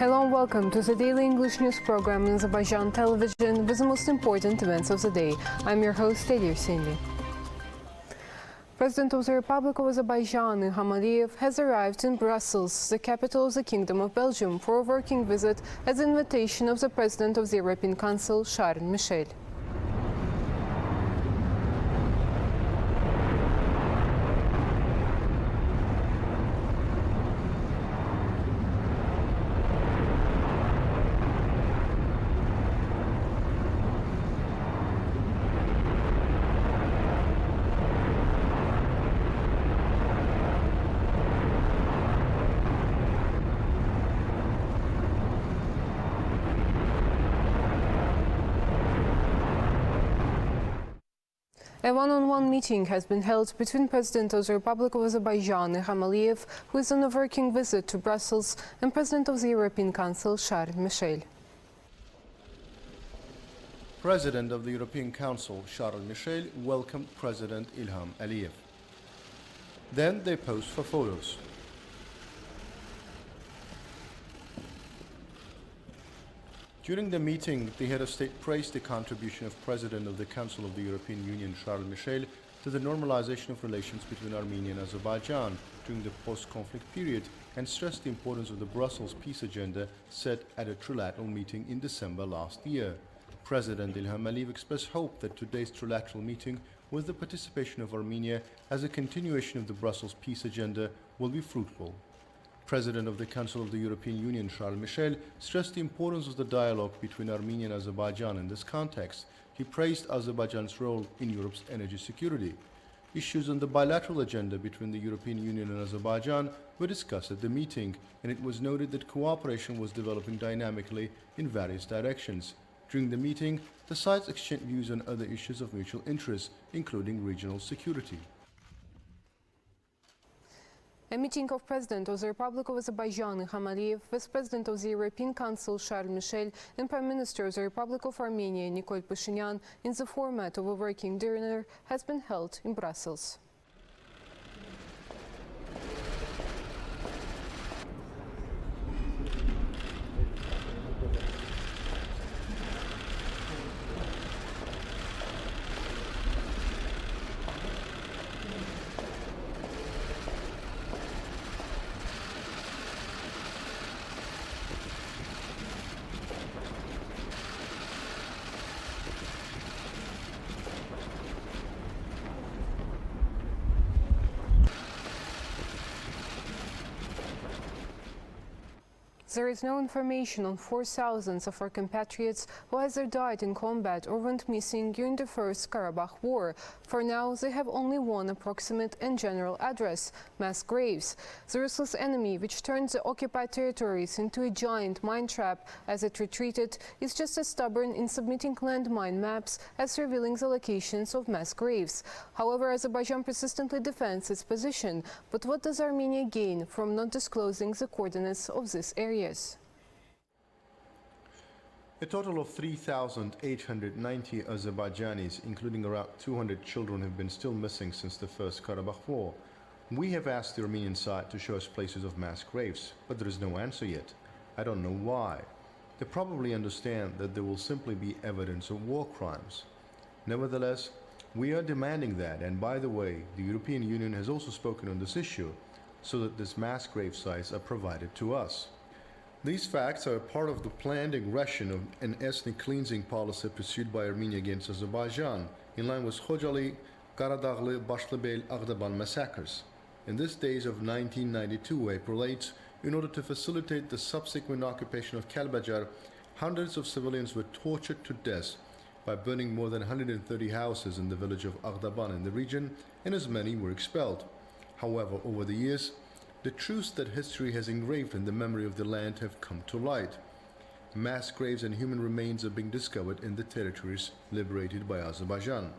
Hello and welcome to the daily English news program on Azərbaycan Television with the most important events of the day. I'm your host, Cindy. President of the Republic of Azerbaijan, Ilham Aliyev, has arrived in Brussels, the capital of the Kingdom of Belgium, for a working visit at the invitation of the President of the European Council, Charles Michel. A one-on-one meeting has been held between President of the Republic of Azerbaijan, Ilham Aliyev, who is on a working visit to Brussels, and President of the European Council, Charles Michel. President of the European Council, Charles Michel, welcomed President Ilham Aliyev. Then they posed for photos. During the meeting, the head of state praised the contribution of President of the Council of the European Union, Charles Michel, to the normalization of relations between Armenia and Azerbaijan during the post-conflict period, and stressed the importance of the Brussels peace agenda set at a trilateral meeting in December last year. President Ilham Aliyev expressed hope that today's trilateral meeting, with the participation of Armenia as a continuation of the Brussels peace agenda, will be fruitful. President of the Council of the European Union, Charles Michel, stressed the importance of the dialogue between Armenia and Azerbaijan in this context. He praised Azerbaijan's role in Europe's energy security. Issues on the bilateral agenda between the European Union and Azerbaijan were discussed at the meeting, and it was noted that cooperation was developing dynamically in various directions. During the meeting, the sides exchanged views on other issues of mutual interest, including regional security. A meeting of President of the Republic of Azerbaijan, Ilham Aliyev, with President of the European Council, Charles Michel, and Prime Minister of the Republic of Armenia, Nikol Pashinyan, in the format of a working dinner, has been held in Brussels. There is no information on 4,000 of our compatriots who either died in combat or went missing during the First Karabakh War. For now, they have only one approximate and general address: mass graves. The ruthless enemy, which turned the occupied territories into a giant mine trap as it retreated, is just as stubborn in submitting landmine maps as revealing the locations of mass graves. However, Azerbaijan persistently defends its position. But what does Armenia gain from not disclosing the coordinates of this area? A total of 3,890 Azerbaijanis, including around 200 children, have been still missing since the First Karabakh War. We have asked the Armenian side to show us places of mass graves, but there is no answer yet. I don't know why. They probably understand that there will simply be evidence of war crimes. Nevertheless, we are demanding that, and by the way, the European Union has also spoken on this issue, so that these mass grave sites are provided to us. These facts are a part of the planned aggression and ethnic cleansing policy pursued by Armenia against Azerbaijan, in line with Khojali, Qaradaglı, Başlıbel, Ağdaban massacres. In these days of 1992, April 8, in order to facilitate the subsequent occupation of Kalbajar, hundreds of civilians were tortured to death by burning more than 130 houses in the village of Ağdaban in the region, and as many were expelled. However, over the years, the truths that history has engraved in the memory of the land have come to light. Mass graves and human remains are being discovered in the territories liberated by Azerbaijan.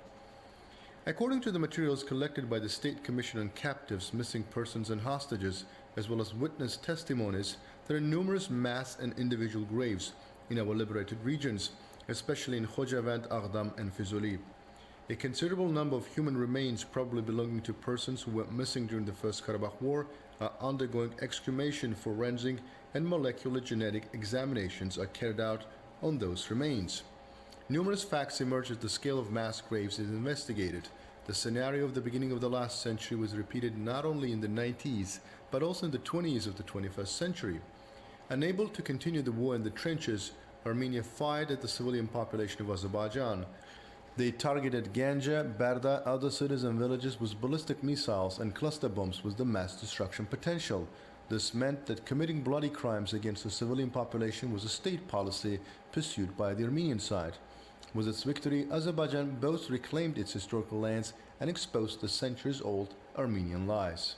According to the materials collected by the State Commission on Captives, Missing Persons and Hostages, as well as witness testimonies, there are numerous mass and individual graves in our liberated regions, especially in Khojavend, Aghdam and Fizuli. A considerable number of human remains, probably belonging to persons who went missing during the First Karabakh War, are undergoing exhumation, forensic, and molecular genetic examinations are carried out on those remains. Numerous facts emerge as the scale of mass graves is investigated. The scenario of the beginning of the last century was repeated not only in the 90s, but also in the 20s of the 21st century. Unable to continue the war in the trenches, Armenia fired at the civilian population of Azerbaijan. They targeted Ganja, Barda, other cities and villages with ballistic missiles and cluster bombs with the mass destruction potential. This meant that committing bloody crimes against the civilian population was a state policy pursued by the Armenian side. With its victory, Azerbaijan both reclaimed its historical lands and exposed the centuries-old Armenian lies.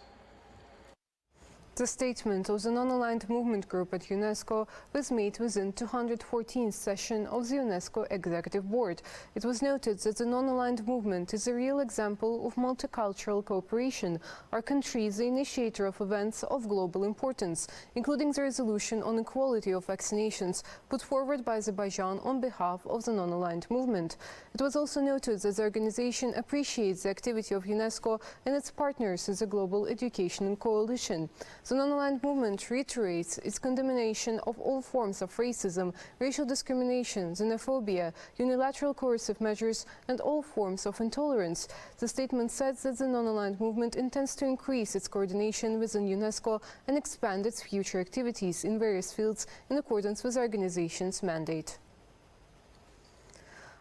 The statement of the non-aligned movement group at UNESCO was made within the 214th session of the UNESCO Executive Board. It was noted that the non-aligned movement is a real example of multicultural cooperation. Our country is the initiator of events of global importance, including the resolution on equality of vaccinations put forward by Azerbaijan on behalf of the non-aligned movement. It was also noted that the organization appreciates the activity of UNESCO and its partners in the Global Education Coalition. The non-aligned movement reiterates its condemnation of all forms of racism, racial discrimination, xenophobia, unilateral coercive measures, and all forms of intolerance. The statement says that the non-aligned movement intends to increase its coordination within UNESCO and expand its future activities in various fields in accordance with the organization's mandate.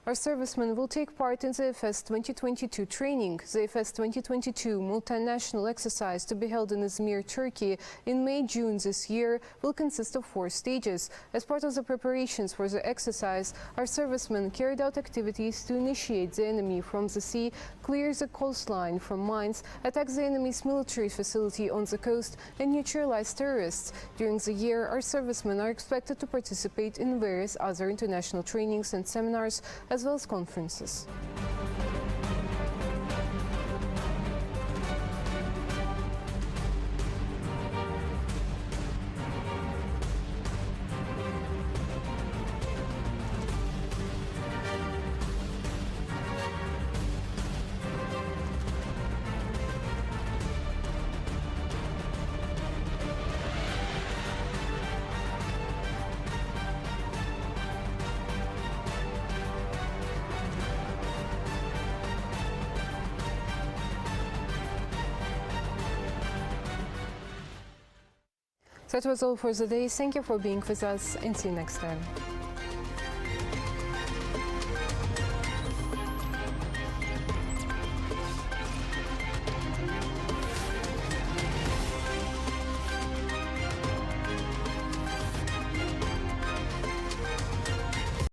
Our servicemen will take part in the FS 2022 training. The FS 2022 multinational exercise to be held in Izmir, Turkey in May-June this year will consist of 4 stages. As part of the preparations for the exercise, our servicemen carried out activities to initiate the enemy from the sea, clear the coastline from mines, attack the enemy's military facility on the coast, and neutralize terrorists. During the year, our servicemen are expected to participate in various other international trainings and seminars, as well as conferences. That was all for the day. Thank you for being with us and see you next time.